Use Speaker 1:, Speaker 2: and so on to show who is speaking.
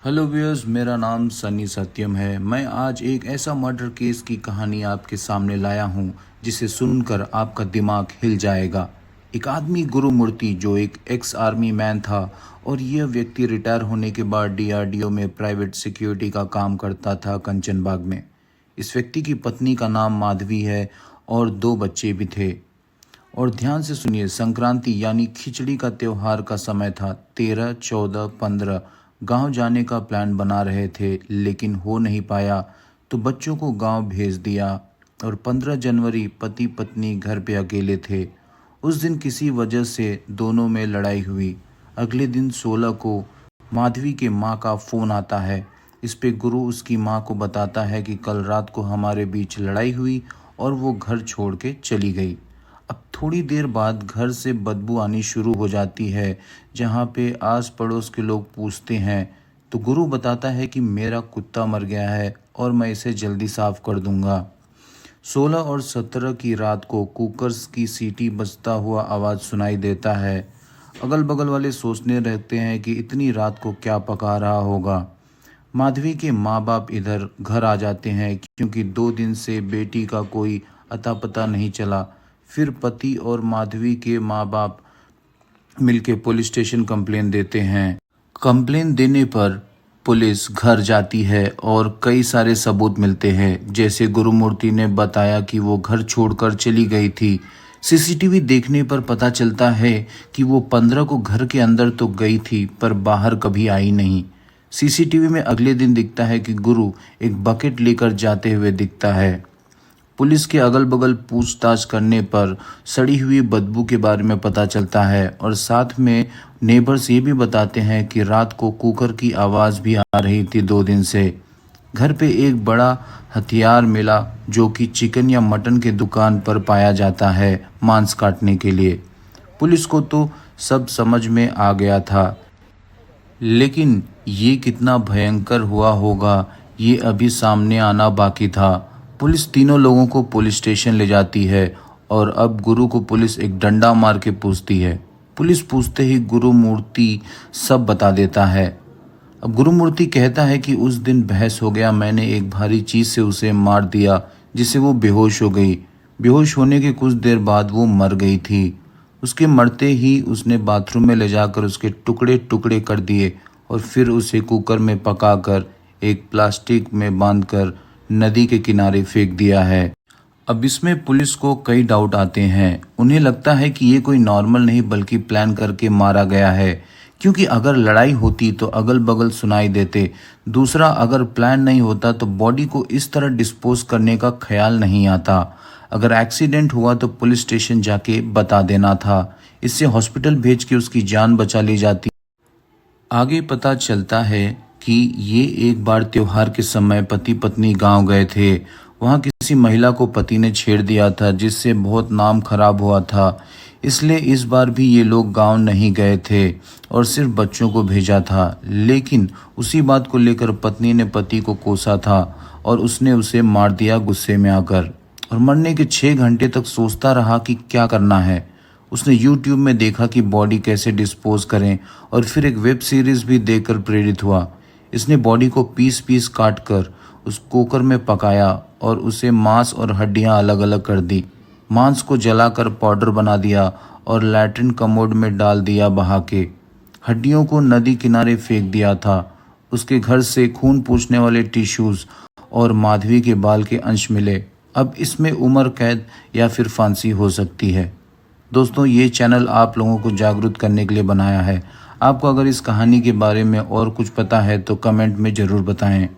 Speaker 1: Hello viewers, मेरा नाम सनी सत्यम है। मैं आज एक ऐसा मर्डर केस की कहानी आपके सामने लाया हूं जिसे सुनकर आपका दिमाग हिल जाएगा। एक आदमी गुरुमूर्ति जो एक एक्स आर्मी मैन था और यह व्यक्ति रिटायर होने के बाद डीआरडीओ में प्राइवेट सिक्योरिटी का काम करता था कंचनबाग में। इस व्यक्ति की पत्नी का नाम माधवी है और 2 बच्चे भी थे। और ध्यान से सुनिए, संक्रांति यानी खिचड़ी का त्योहार का समय था। 13, 14, 15 गांव जाने का प्लान बना रहे थे, लेकिन हो नहीं पाया तो बच्चों को गांव भेज दिया और 15 जनवरी पति पत्नी घर पे अकेले थे। उस दिन किसी वजह से दोनों में लड़ाई हुई। अगले दिन 16 को माधवी के माँ का फ़ोन आता है। इस पे गुरु उसकी माँ को बताता है कि कल रात को हमारे बीच लड़ाई हुई और वो घर छोड़ के चली गई। अब थोड़ी देर बाद घर से बदबू आनी शुरू हो जाती है। जहाँ पे आस पड़ोस के लोग पूछते हैं तो गुरु बताता है कि मेरा कुत्ता मर गया है और मैं इसे जल्दी साफ कर दूंगा। 16 और 17 की रात को कुकर्स की सीटी बजता हुआ आवाज़ सुनाई देता है। अगल बगल वाले सोचने रहते हैं कि इतनी रात को क्या पका रहा होगा। माधवी के माँ बाप इधर घर आ जाते हैं क्योंकि 2 दिन से बेटी का कोई अता पता नहीं चला। फिर पति और माधवी के माँ बाप मिलके पुलिस स्टेशन कंप्लेन देते हैं। कंप्लेन देने पर पुलिस घर जाती है और कई सारे सबूत मिलते हैं। जैसे गुरुमूर्ति ने बताया कि वो घर छोड़कर चली गई थी। सीसीटीवी देखने पर पता चलता है कि वो 15 को घर के अंदर तो गई थी पर बाहर कभी आई नहीं। सीसीटीवी में अगले दिन दिखता है कि गुरु एक बकेट लेकर जाते हुए दिखता है। पुलिस के अगल बगल पूछताछ करने पर सड़ी हुई बदबू के बारे में पता चलता है और साथ में नेबर्स ये भी बताते हैं कि रात को कुकर की आवाज़ भी आ रही थी 2 दिन से। घर पे एक बड़ा हथियार मिला जो कि चिकन या मटन के दुकान पर पाया जाता है मांस काटने के लिए। पुलिस को तो सब समझ में आ गया था, लेकिन ये कितना भयंकर हुआ होगा ये अभी सामने आना बाकी था। पुलिस तीनों लोगों को पुलिस स्टेशन ले जाती है और अब गुरु को पुलिस एक डंडा मार के पूछती है। पुलिस पूछते ही गुरुमूर्ति सब बता देता है। अब गुरुमूर्ति कहता है कि उस दिन बहस हो गया, मैंने एक भारी चीज़ से उसे मार दिया जिससे वो बेहोश हो गई। बेहोश होने के कुछ देर बाद वो मर गई थी। उसके मरते ही उसने बाथरूम में ले जाकर उसके टुकड़े टुकड़े कर दिए और फिर उसे कुकर में पकाकर एक प्लास्टिक में बांधकर नदी के किनारे फेंक दिया है। अब इसमें पुलिस को कई डाउट आते हैं। उन्हें लगता है कि ये कोई नॉर्मल नहीं बल्कि प्लान करके मारा गया है, क्योंकि अगर लड़ाई होती तो अगल बगल सुनाई देते। दूसरा, अगर प्लान नहीं होता तो बॉडी को इस तरह डिस्पोज करने का ख्याल नहीं आता। अगर एक्सीडेंट हुआ तो पुलिस स्टेशन जाके बता देना था। इससे हॉस्पिटल भेज के उसकी जान बचा ली जाती। आगे पता चलता है कि ये एक बार त्योहार के समय पति पत्नी गांव गए थे। वहां किसी महिला को पति ने छेड़ दिया था जिससे बहुत नाम खराब हुआ था। इसलिए इस बार भी ये लोग गांव नहीं गए थे और सिर्फ बच्चों को भेजा था। लेकिन उसी बात को लेकर पत्नी ने पति को कोसा था और उसने उसे मार दिया गुस्से में आकर। और मरने के 6 घंटे तक सोचता रहा कि क्या करना है। उसने यूट्यूब में देखा कि बॉडी कैसे डिस्पोज करें और फिर एक वेब सीरीज भी देखकर प्रेरित हुआ। इसने बॉडी को पीस पीस काट कर उस कुकर में पकाया और उसे मांस और हड्डियां अलग अलग कर दी। मांस को जलाकर पाउडर बना दिया और लैट्रिन कमोड में डाल दिया बहा के। हड्डियों को नदी किनारे फेंक दिया था। उसके घर से खून पूछने वाले टिश्यूज और माधवी के बाल के अंश मिले। अब इसमें उम्र कैद या फिर फांसी हो सकती है। दोस्तों, ये चैनल आप लोगों को जागरूक करने के लिए बनाया है। आपको अगर इस कहानी के बारे में और कुछ पता है तो कमेंट में ज़रूर बताएं।